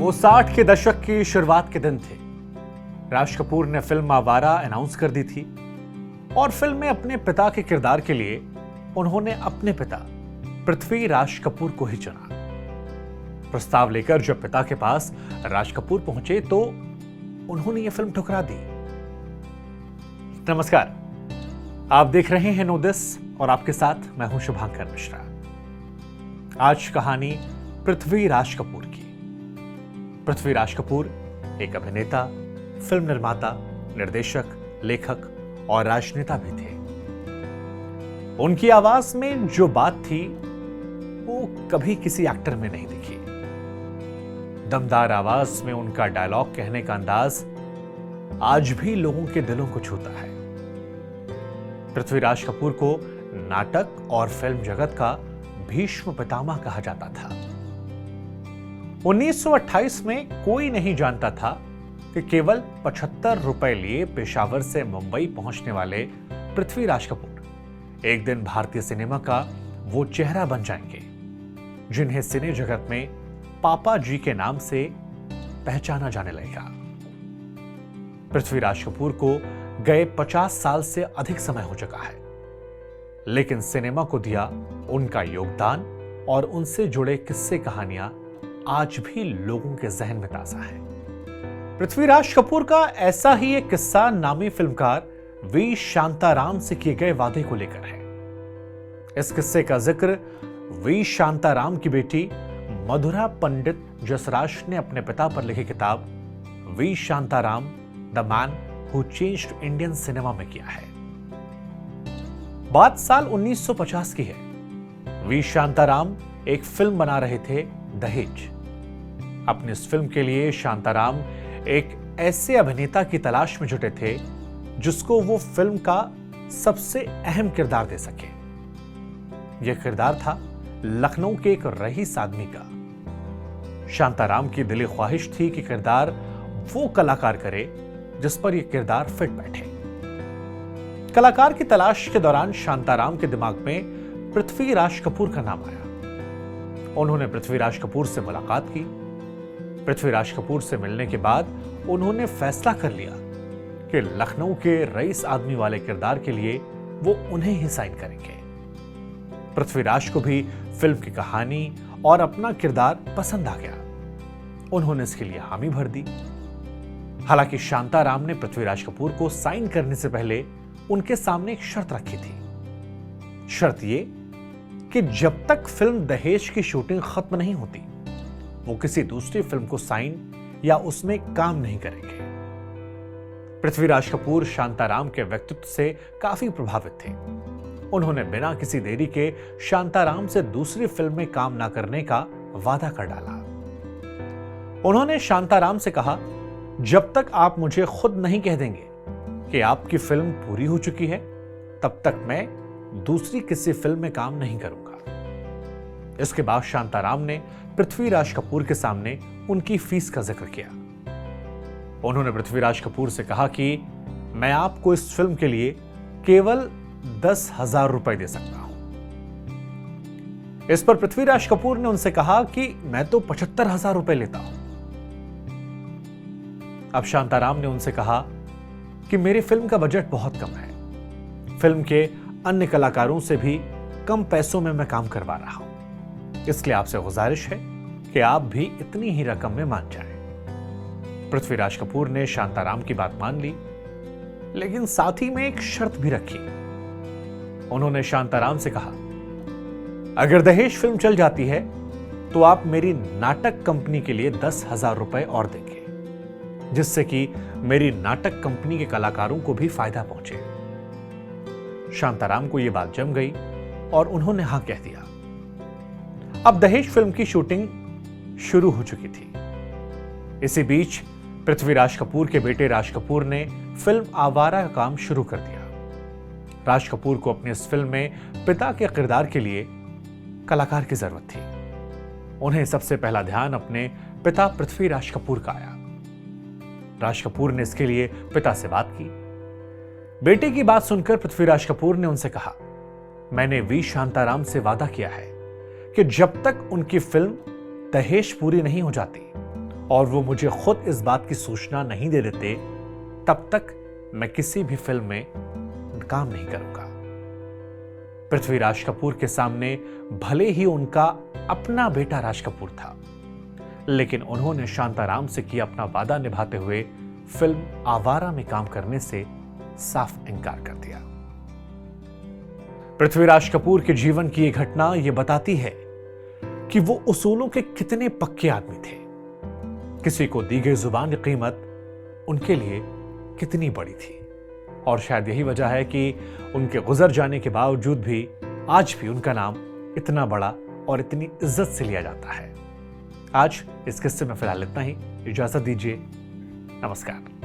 वो 60 के दशक की शुरुआत के दिन थे। राज कपूर ने फिल्म आवारा अनाउंस कर दी थी और फिल्म में अपने पिता के किरदार के लिए उन्होंने अपने पिता पृथ्वी राज कपूर को ही चुना। प्रस्ताव लेकर जब पिता के पास राज कपूर पहुंचे तो उन्होंने यह फिल्म ठुकरा दी। नमस्कार, आप देख रहे हैं नो दिस और आपके साथ मैं हूं शुभांकर मिश्रा। आज कहानी पृथ्वी राज कपूर की। पृथ्वी राज कपूर एक अभिनेता, फिल्म निर्माता, निर्देशक, लेखक और राजनेता भी थे। उनकी आवाज में जो बात थी वो कभी किसी एक्टर में नहीं दिखी। दमदार आवाज में उनका डायलॉग कहने का अंदाज आज भी लोगों के दिलों को छूता है। पृथ्वी राज कपूर को नाटक और फिल्म जगत का भीष्म पितामह कहा जाता था। 1928 में कोई नहीं जानता था कि केवल 75 रुपए लिए पेशावर से मुंबई पहुंचने वाले पृथ्वी राज कपूर एक दिन भारतीय सिनेमा का वो चेहरा बन जाएंगे जिन्हें सिने जगत में पापा जी के नाम से पहचाना जाने लगेगा। पृथ्वी राज कपूर को गए 50 साल से अधिक समय हो चुका है, लेकिन सिनेमा को दिया उनका योगदान और उनसे जुड़े किस्से कहानियां आज भी लोगों के जहन में ताजा है। पृथ्वी राज कपूर का ऐसा ही एक किस्सा नामी फिल्मकार वी शांताराम से किए गए वादे को लेकर है। इस किस्से का जिक्र वी शांताराम की बेटी मधुरा पंडित जसराज ने अपने पिता पर लिखी किताब V Shantaram the man who changed Indian cinema में किया है। बात साल 1950 की है। वी शांताराम एक फिल्म बना रहे थे, दहेज। अपनी इस फिल्म के लिए शांताराम एक ऐसे अभिनेता की तलाश में जुटे थे जिसको वो फिल्म का सबसे अहम किरदार दे सके। यह किरदार था लखनऊ के एक रईस आदमी का। शांताराम की दिली ख्वाहिश थी कि किरदार वो कलाकार करे जिस पर यह किरदार फिट बैठे। कलाकार की तलाश के दौरान शांताराम के दिमाग में पृथ्वी राज कपूर का नाम आया। उन्होंने पृथ्वी राज कपूर से मुलाकात की। पृथ्वी राज कपूर से मिलने के बाद उन्होंने फैसला कर लिया कि लखनऊ के रईस आदमी वाले किरदार के लिए वो उन्हें ही साइन करेंगे। पृथ्वी राज को भी फिल्म की कहानी और अपना किरदार पसंद आ गया। उन्होंने इसके लिए हामी भर दी। हालांकि शांताराम ने पृथ्वी राज कपूर को साइन करने से पहले उनके सामने एक शर्त रखी थी। शर्त यह कि जब तक फिल्म दहेज की शूटिंग खत्म नहीं होती वो किसी दूसरी फिल्म को साइन या उसमें काम नहीं करेंगे। पृथ्वी राज कपूर शांताराम के व्यक्तित्व से काफी प्रभावित थे। उन्होंने बिना किसी देरी के शांताराम से दूसरी फिल्म में काम ना करने का वादा कर डाला। उन्होंने शांताराम से कहा, जब तक आप मुझे खुद नहीं कह देंगे कि आपकी फिल्म पूरी हो चुकी है तब तक मैं दूसरी किसी फिल्म में काम नहीं करूंगा। इसके बाद शांताराम ने पृथ्वी राज कपूर के सामने उनकी फीस का जिक्र किया। उन्होंने पृथ्वी राज कपूर से कहा कि मैं आपको इस फिल्म के लिए केवल 10,000 रुपए दे सकता हूं। इस पर पृथ्वी राज कपूर ने उनसे कहा कि मैं तो 75,000 रुपए लेता हूं। अब शांताराम ने उनसे कहा कि मेरी फिल्म का बजट बहुत कम है। फिल्म के अन्य कलाकारों से भी कम पैसों में मैं काम करवा रहा हूं, इसलिए आपसे गुजारिश है कि आप भी इतनी ही रकम में मान जाएं। पृथ्वी राज कपूर ने शांताराम की बात मान ली, लेकिन साथ ही में एक शर्त भी रखी। उन्होंने शांताराम से कहा, अगर दहेज फिल्म चल जाती है तो आप मेरी नाटक कंपनी के लिए 10,000 रुपए और देंगे, जिससे कि मेरी नाटक कंपनी के कलाकारों को भी फायदा पहुंचे। शांताराम को यह बात जम गई और उन्होंने हां कह दिया। अब दहेज फिल्म की शूटिंग शुरू हो चुकी थी। इसी बीच पृथ्वी राज कपूर के बेटे राज कपूर ने फिल्म आवारा का काम शुरू कर दिया। राज कपूर को अपनी इस फिल्म में पिता के किरदार के लिए कलाकार की जरूरत थी। उन्हें सबसे पहला ध्यान अपने पिता पृथ्वी राज कपूर का आया। राज कपूर ने इसके लिए पिता से बात की। बेटे की बात सुनकर पृथ्वी राज कपूर ने उनसे कहा, मैंने वी शांताराम से वादा किया है कि जब तक उनकी फिल्म दहेज पूरी नहीं हो जाती और वो मुझे खुद इस बात की सूचना नहीं दे देते, तब तक मैं किसी भी फिल्म में काम नहीं करूंगा। पृथ्वीराज कपूर के सामने भले ही उनका अपना बेटा राज कपूर था, लेकिन उन्होंने शांताराम से किया अपना वादा निभाते हुए फिल्म आवारा में काम करने से साफ इनकार कर दिया। पृथ्वीराज कपूर के जीवन की यह घटना यह बताती है कि वो उसूलों के कितने पक्के आदमी थे। किसी को दी गई जुबान की कीमत उनके लिए कितनी बड़ी थी, और शायद यही वजह है कि उनके गुजर जाने के बावजूद भी आज भी उनका नाम इतना बड़ा और इतनी इज्जत से लिया जाता है। आज इस किस्से में फिलहाल इतना ही। इजाजत दीजिए। नमस्कार।